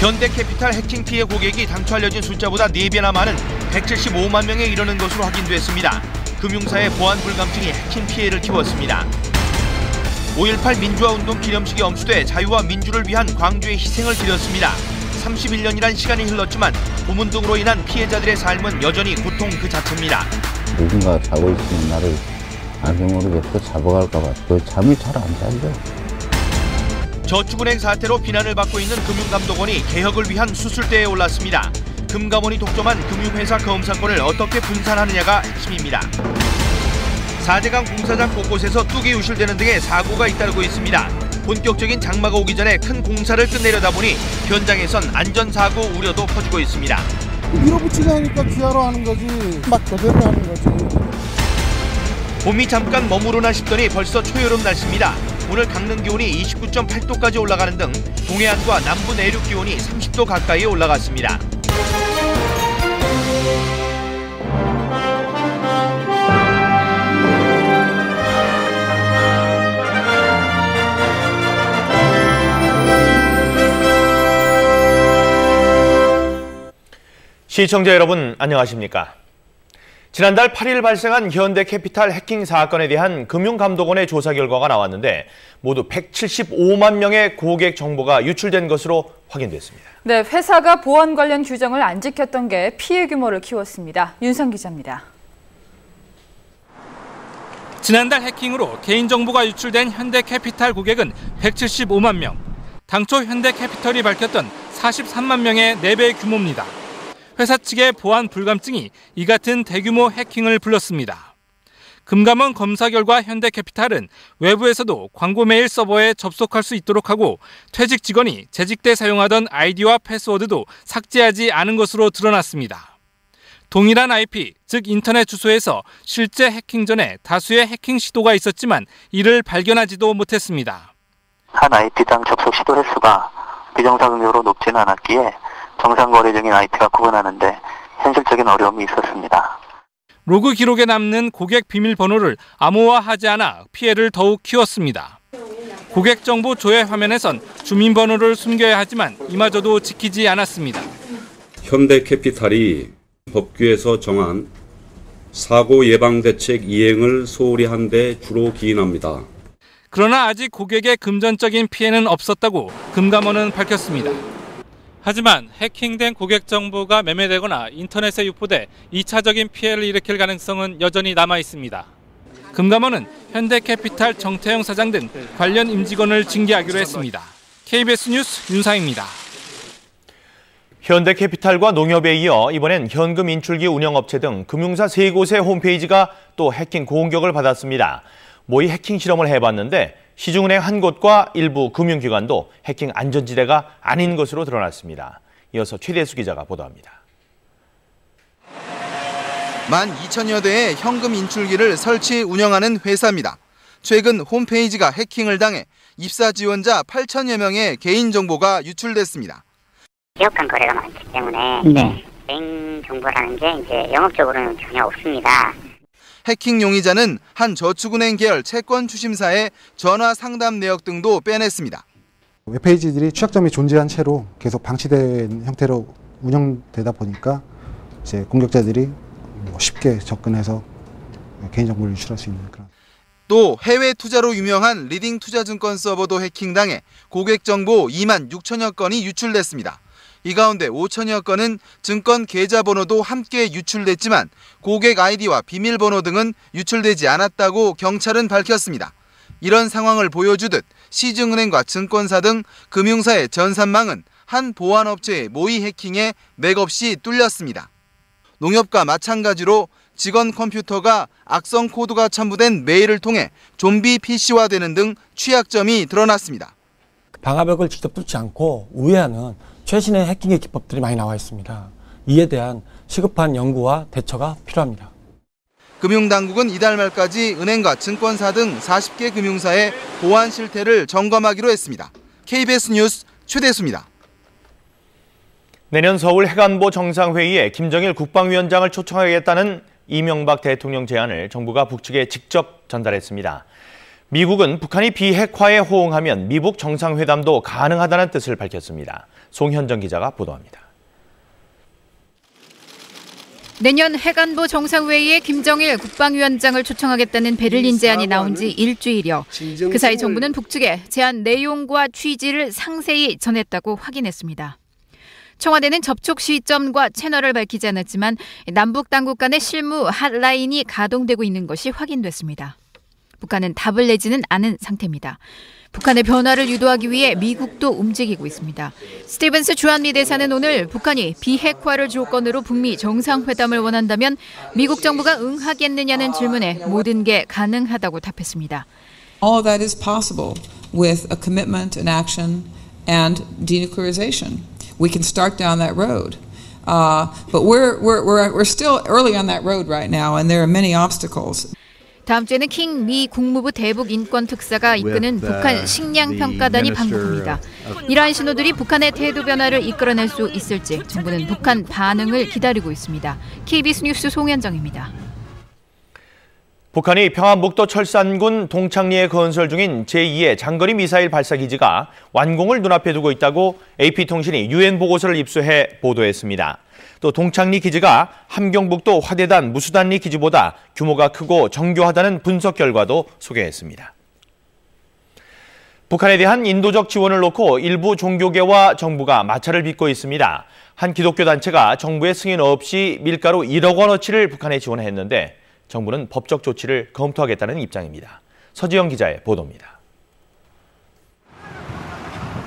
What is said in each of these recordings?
현대캐피탈 해킹 피해 고객이 당초 알려진 숫자보다 4배나 많은 175만 명에 이르는 것으로 확인됐습니다. 금융사의 보안 불감증이 해킹 피해를 키웠습니다. 5.18 민주화운동 기념식이 엄수돼 자유와 민주를 위한 광주의 희생을 드렸습니다. 31년이란 시간이 흘렀지만 고문 등으로 인한 피해자들의 삶은 여전히 고통 그 자체입니다. 누군가 자고 있으면 나를 알게 모르게 또 잡아갈까 봐 그 잠이 잘 안 자요. 저축은행 사태로 비난을 받고 있는 금융감독원이 개혁을 위한 수술대에 올랐습니다. 금감원이 독점한 금융회사 검사권을 어떻게 분산하느냐가 핵심입니다. 4대강 공사장 곳곳에서 뚝이 유실되는 등의 사고가 잇따르고 있습니다. 본격적인 장마가 오기 전에 큰 공사를 끝내려다 보니 현장에선 안전사고 우려도 퍼지고 있습니다. 밀어붙이기 하니까 귀하로 하는 거지 막 교대로 하는 거지. 봄이 잠깐 머무르나 싶더니 벌써 초여름 날씨입니다. 오늘 강릉 기온이 29.8도까지 올라가는 등 동해안과 남부 내륙 기온이 30도 가까이 올라갔습니다. 시청자 여러분 안녕하십니까? 지난달 8일 발생한 현대캐피탈 해킹 사건에 대한 금융감독원의 조사 결과가 나왔는데 모두 175만 명의 고객 정보가 유출된 것으로 확인됐습니다. 네, 회사가 보안 관련 규정을 안 지켰던 게 피해 규모를 키웠습니다. 윤상 기자입니다. 지난달 해킹으로 개인정보가 유출된 현대캐피탈 고객은 175만 명. 당초 현대캐피탈이 밝혔던 43만 명의 4배 규모입니다. 회사 측의 보안 불감증이 이 같은 대규모 해킹을 불렀습니다. 금감원 검사 결과 현대캐피탈은 외부에서도 광고 메일 서버에 접속할 수 있도록 하고 퇴직 직원이 재직 때 사용하던 아이디와 패스워드도 삭제하지 않은 것으로 드러났습니다. 동일한 IP, 즉 인터넷 주소에서 실제 해킹 전에 다수의 해킹 시도가 있었지만 이를 발견하지도 못했습니다. 한 IP당 접속 시도 횟수가 비정상적으로 높지는 않았기에 정상 거래 중인 IP와 구분하는데 현실적인 어려움이 있었습니다. 로그 기록에 남는 고객 비밀번호를 암호화하지 않아 피해를 더욱 키웠습니다. 고객 정보 조회 화면에선 주민번호를 숨겨야 하지만 이마저도 지키지 않았습니다. 현대캐피탈이 법규에서 정한 사고 예방 대책 이행을 소홀히 한 데 주로 기인합니다. 그러나 아직 고객의 금전적인 피해는 없었다고 금감원은 밝혔습니다. 하지만 해킹된 고객 정보가 매매되거나 인터넷에 유포돼 2차적인 피해를 일으킬 가능성은 여전히 남아 있습니다. 금감원은 현대캐피탈 정태영 사장 등 관련 임직원을 징계하기로 했습니다. KBS 뉴스 윤상입니다. 현대캐피탈과 농협에 이어 이번엔 현금 인출기 운영업체 등 금융사 3곳의 홈페이지가 또 해킹 공격을 받았습니다. 모의 해킹 실험을 해봤는데 시중은행 한 곳과 일부 금융기관도 해킹 안전지대가 아닌 것으로 드러났습니다. 이어서 최대수 기자가 보도합니다. 12,000여 대의 현금 인출기를 설치 운영하는 회사입니다. 최근 홈페이지가 해킹을 당해 입사 지원자 8,000여 명의 개인정보가 유출됐습니다. 기업간 거래가 많기 때문에 개인 정보라는 게 이제 영업적으로는 전혀 없습니다. 해킹 용의자는 한 저축은행 계열 채권 추심사의 전화 상담 내역 등도 빼냈습니다. 웹페이지들이 취약점이 존재한 채로 계속 방치된 형태로 운영되다 보니까 이제 공격자들이 쉽게 접근해서 개인정보를 유출할 수 있는 그런. 또 해외 투자로 유명한 리딩 투자증권 서버도 해킹당해 고객 정보 2만 6천여 건이 유출됐습니다. 이 가운데 5천여 건은 증권 계좌번호도 함께 유출됐지만 고객 아이디와 비밀번호 등은 유출되지 않았다고 경찰은 밝혔습니다. 이런 상황을 보여주듯 시중은행과 증권사 등 금융사의 전산망은 한 보안업체의 모의 해킹에 맥없이 뚫렸습니다. 농협과 마찬가지로 직원 컴퓨터가 악성 코드가 첨부된 메일을 통해 좀비 PC화되는 등 취약점이 드러났습니다. 방화벽을 직접 뚫지 않고 우회하는 최신의 해킹의 기법들이 많이 나와 있습니다. 이에 대한 시급한 연구와 대처가 필요합니다. 금융당국은 이달 말까지 은행과 증권사 등 40개 금융사의 보안 실태를 점검하기로 했습니다. KBS 뉴스 최대수입니다. 내년 서울 해관보 정상회의에 김정일 국방위원장을 초청하겠다는 이명박 대통령 제안을 정부가 북측에 직접 전달했습니다. 미국은 북한이 비핵화에 호응하면 미북 정상회담도 가능하다는 뜻을 밝혔습니다. 송현정 기자가 보도합니다. 내년 해관보 정상회의에 김정일 국방위원장을 초청하겠다는 베를린 제안이 나온 지 일주일여. 그 사이 정부는 북측에 제안 내용과 취지를 상세히 전했다고 확인했습니다. 청와대는 접촉 시점과 채널을 밝히지 않았지만 남북 당국 간의 실무 핫라인이 가동되고 있는 것이 확인됐습니다. 북한은 답을 내지는 않은 상태입니다. 북한의 변화를 유도하기 위해 미국도 움직이고 있습니다. 스티븐스 주한미 대사는 오늘 북한이 비핵화를 조건으로 북미 정상회담을 원한다면 미국 정부가 응하겠느냐는 질문에 모든 게 가능하다고 답했습니다. All that is possible with a commitment, an action, and denuclearization. We can start down that road. But we're still early on that road right now, and there are many obstacles. 다음 주에는 킹 미 국무부 대북 인권 특사가 이끄는 북한 식량 평가단이 방북합니다. 이러한 신호들이 북한의 태도 변화를 이끌어낼 수 있을지 정부는 북한 반응을 기다리고 있습니다. KBS 뉴스 송현정입니다. 북한이 평안북도 철산군 동창리에 건설 중인 제2의 장거리 미사일 발사 기지가 완공을 눈앞에 두고 있다고 AP통신이 UN 보고서를 입수해 보도했습니다. 또 동창리 기지가 함경북도 화대단 무수단리 기지보다 규모가 크고 정교하다는 분석 결과도 소개했습니다. 북한에 대한 인도적 지원을 놓고 일부 종교계와 정부가 마찰을 빚고 있습니다. 한 기독교 단체가 정부의 승인 없이 밀가루 1억 원어치를 북한에 지원했는데 정부는 법적 조치를 검토하겠다는 입장입니다. 서지영 기자의 보도입니다.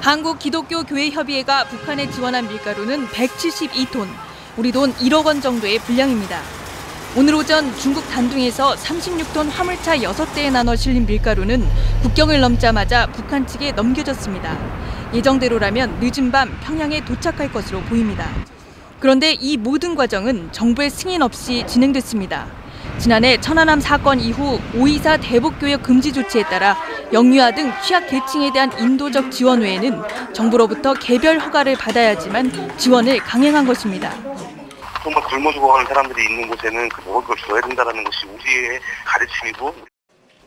한국기독교교회협의회가 북한에 지원한 밀가루는 172톤, 우리 돈 1억 원 정도의 분량입니다. 오늘 오전 중국 단둥에서 36톤 화물차 6대에 나눠 실린 밀가루는 국경을 넘자마자 북한 측에 넘겨졌습니다. 예정대로라면 늦은 밤 평양에 도착할 것으로 보입니다. 그런데 이 모든 과정은 정부의 승인 없이 진행됐습니다. 지난해 천안함 사건 이후 5.24 대북교역 금지 조치에 따라 영유아 등 취약 계층에 대한 인도적 지원 외에는 정부로부터 개별 허가를 받아야지만 지원을 강행한 것입니다. 정말 굶어 죽어가는 사람들이 있는 곳에는 먹을 걸 줘야 된다는 것이 우리의 가르침이고.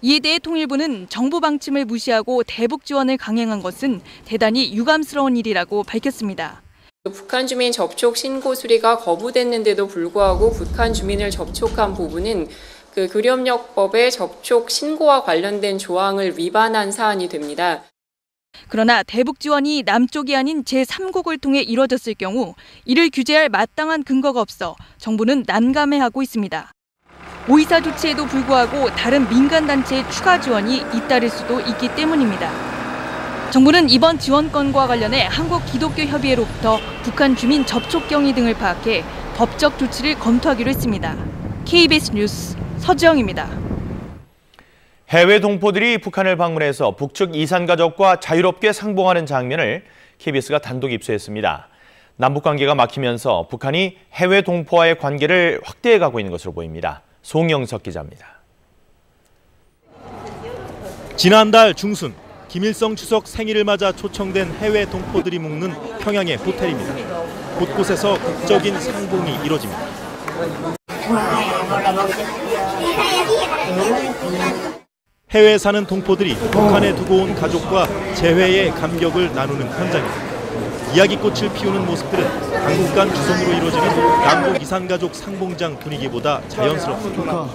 이에 대해 통일부는 정부 방침을 무시하고 대북 지원을 강행한 것은 대단히 유감스러운 일이라고 밝혔습니다. 북한 주민 접촉 신고 수리가 거부됐는데도 불구하고 북한 주민을 접촉한 부분은 교류협력법의 접촉 신고와 관련된 조항을 위반한 사안이 됩니다. 그러나 대북 지원이 남쪽이 아닌 제3국을 통해 이뤄졌을 경우 이를 규제할 마땅한 근거가 없어 정부는 난감해하고 있습니다. 5.24 조치에도 불구하고 다른 민간단체의 추가 지원이 잇따를 수도 있기 때문입니다. 정부는 이번 지원건과 관련해 한국기독교협의회로부터 북한 주민 접촉 경위 등을 파악해 법적 조치를 검토하기로 했습니다. KBS 뉴스 서지영입니다. 해외 동포들이 북한을 방문해서 북측 이산가족과 자유롭게 상봉하는 장면을 KBS가 단독 입수했습니다. 남북관계가 막히면서 북한이 해외 동포와의 관계를 확대해가고 있는 것으로 보입니다. 송영석 기자입니다. 지난달 중순 김일성 주석 생일을 맞아 초청된 해외 동포들이 묵는 평양의 호텔입니다. 곳곳에서 극적인 상봉이 이뤄집니다. 해외에 사는 동포들이 북한에 두고 온 가족과 재회의 감격을 나누는 현장입니다. 이야기꽃을 피우는 모습들은 당국 간 주선으로 이루어지는 남북 이산가족 상봉장 분위기보다 자연스럽습니다.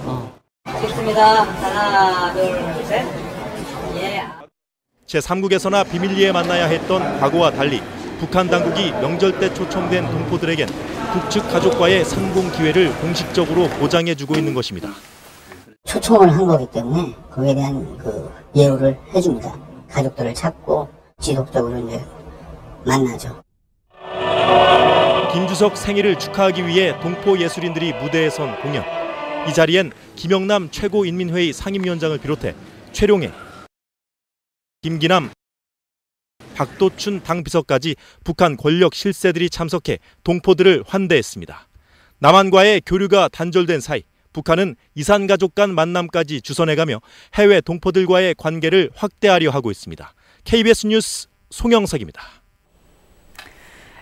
좋습니다. 하나, 둘, 셋. 예. 제3국에서나 비밀리에 만나야 했던 과거와 달리 북한 당국이 명절 때 초청된 동포들에겐 북측 가족과의 상봉 기회를 공식적으로 보장해주고 있는 것입니다. 초청을 한 거기 때문에 거기에 대한 예우를 해줍니다. 가족들을 찾고 지속적으로 이제 만나죠. 김주석 생일을 축하하기 위해 동포 예술인들이 무대에 선 공연. 이 자리엔 김영남 최고인민회의 상임위원장을 비롯해 최룡해, 김기남, 박도춘 당비서까지 북한 권력 실세들이 참석해 동포들을 환대했습니다. 남한과의 교류가 단절된 사이 북한은 이산가족 간 만남까지 주선해가며 해외 동포들과의 관계를 확대하려 하고 있습니다. KBS 뉴스 송영석입니다.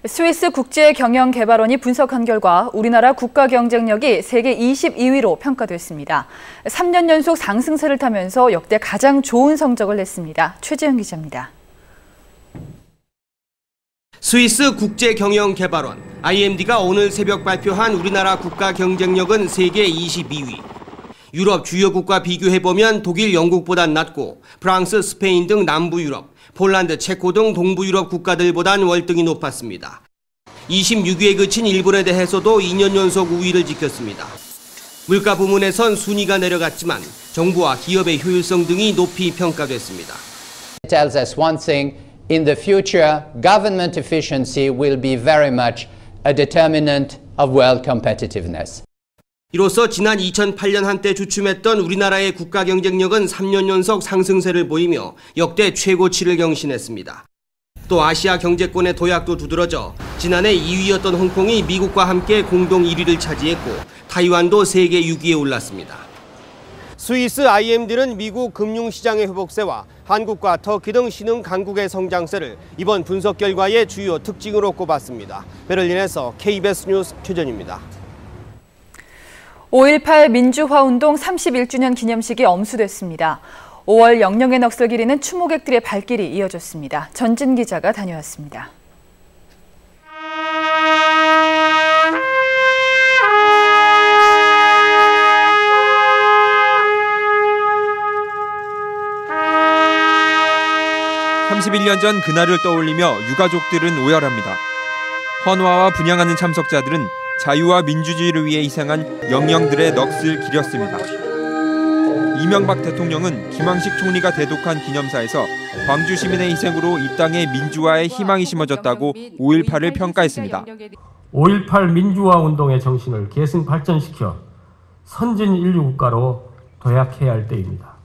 스위스 국제경영개발원이 분석한 결과 우리나라 국가 경쟁력이 세계 22위로 평가됐습니다. 3년 연속 상승세를 타면서 역대 가장 좋은 성적을 냈습니다. 최재형 기자입니다. 스위스 국제경영개발원 IMD가 오늘 새벽 발표한 우리나라 국가 경쟁력은 세계 22위. 유럽 주요 국가 비교해보면 독일, 영국보단 낮고 프랑스, 스페인 등 남부 유럽, 폴란드, 체코 등 동부 유럽 국가들보단 월등히 높았습니다. 26위에 그친 일본에 대해서도 2년 연속 우위를 지켰습니다. 물가 부문에선 순위가 내려갔지만 정부와 기업의 효율성 등이 높이 평가됐습니다. It tells us one thing, in the future, government efficiency will be very much a determinant of world competitiveness. 이로써 지난 2008년 한때 주춤했던 우리나라의 국가 경쟁력은 3년 연속 상승세를 보이며 역대 최고치를 경신했습니다. 또 아시아 경제권의 도약도 두드러져 지난해 2위였던 홍콩이 미국과 함께 공동 1위를 차지했고 타이완도 세계 6위에 올랐습니다. 스위스 IMD는 미국 금융시장의 회복세와 한국과 터키 등 신흥 강국의 성장세를 이번 분석 결과의 주요 특징으로 꼽았습니다. 베를린에서 KBS 뉴스 최전입니다. 5.18 민주화운동 31주년 기념식이 엄수됐습니다. 5월 영령의 넋을 기리는 추모객들의 발길이 이어졌습니다. 전진 기자가 다녀왔습니다. (31년) 전 그날을 떠올리며 유가족들은 오열합니다. 헌화와 분향하는 참석자들은 자유와 민주주의를 위해 희생한 영령들의 넋을 기렸습니다. 이명박 대통령은 김황식 총리가 대독한 기념사에서 광주 시민의 희생으로 이 땅에 민주화의 희망이 심어졌다고 5.18을 평가했습니다. 5.18 민주화 운동의 정신을 계승 발전시켜 선진 인류 국가로 도약해야 할 때입니다.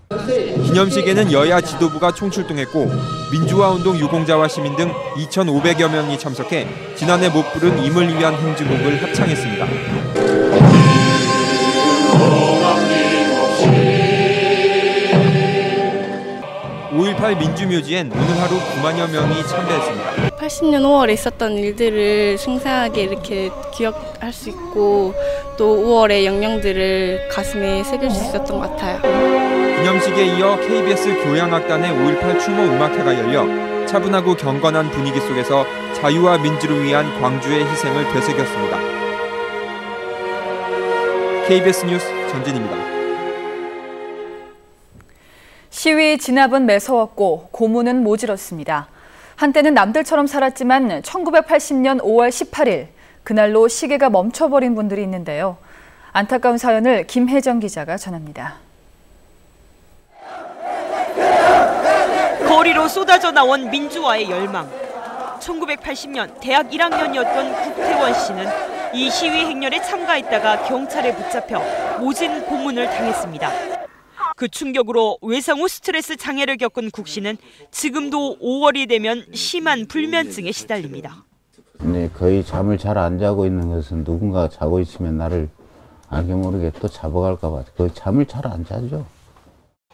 기념식에는 여야 지도부가 총출동했고 민주화운동 유공자와 시민 등 2,500여 명이 참석해 지난해 못 부른 임을 위한 행진곡을 합창했습니다. 5.18 민주묘지엔 오늘 하루 9만여 명이 참배했습니다. 80년 5월에 있었던 일들을 생생하게 이렇게 기억할 수 있고 또 5월의 영령들을 가슴에 새길 수 있었던 것 같아요. 기념식에 이어 KBS 교향악단의 5.18 추모 음악회가 열려 차분하고 경건한 분위기 속에서 자유와 민주를 위한 광주의 희생을 되새겼습니다. KBS 뉴스 전진입니다. 시위 진압은 매서웠고 고문은 모질었습니다. 한때는 남들처럼 살았지만 1980년 5월 18일 그날로 시계가 멈춰버린 분들이 있는데요. 안타까운 사연을 김혜정 기자가 전합니다. 거리로 쏟아져 나온 민주화의 열망. 1980년 대학 1학년이었던 국태원 씨는 이 시위 행렬에 참가했다가 경찰에 붙잡혀 모진 고문을 당했습니다. 그 충격으로 외상 후 스트레스 장애를 겪은 국 씨는 지금도 5월이 되면 심한 불면증에 시달립니다. 근데 거의 잠을 잘 안 자고 있는 것은 누군가 자고 있으면 나를 알게 모르게 또 잡아갈까 봐 거의 잠을 잘 안 자죠.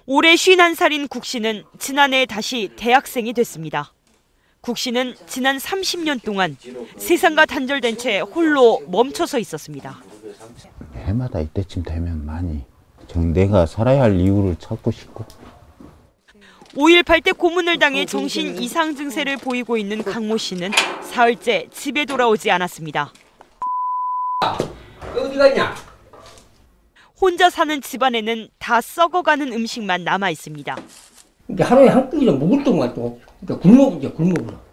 올해 51살인 국 씨는 지난해 다시 대학생이 됐습니다. 국 씨는 지난 30년 동안 세상과 단절된 채 홀로 멈춰서 있었습니다. 해마다 이때쯤 되면 많이 내가 살아야 할 이유를 찾고 싶고. 5.18 때 고문을 당해 정신 이상 증세를 보이고 있는 강모 씨는 사흘째 집에 돌아오지 않았습니다. 어디 갔냐? 혼자 사는 집안에는 다 썩어가는 음식만 남아 있습니다. 하루에 한 끼를 먹을 동안 또 굶어보죠, 굶어보죠.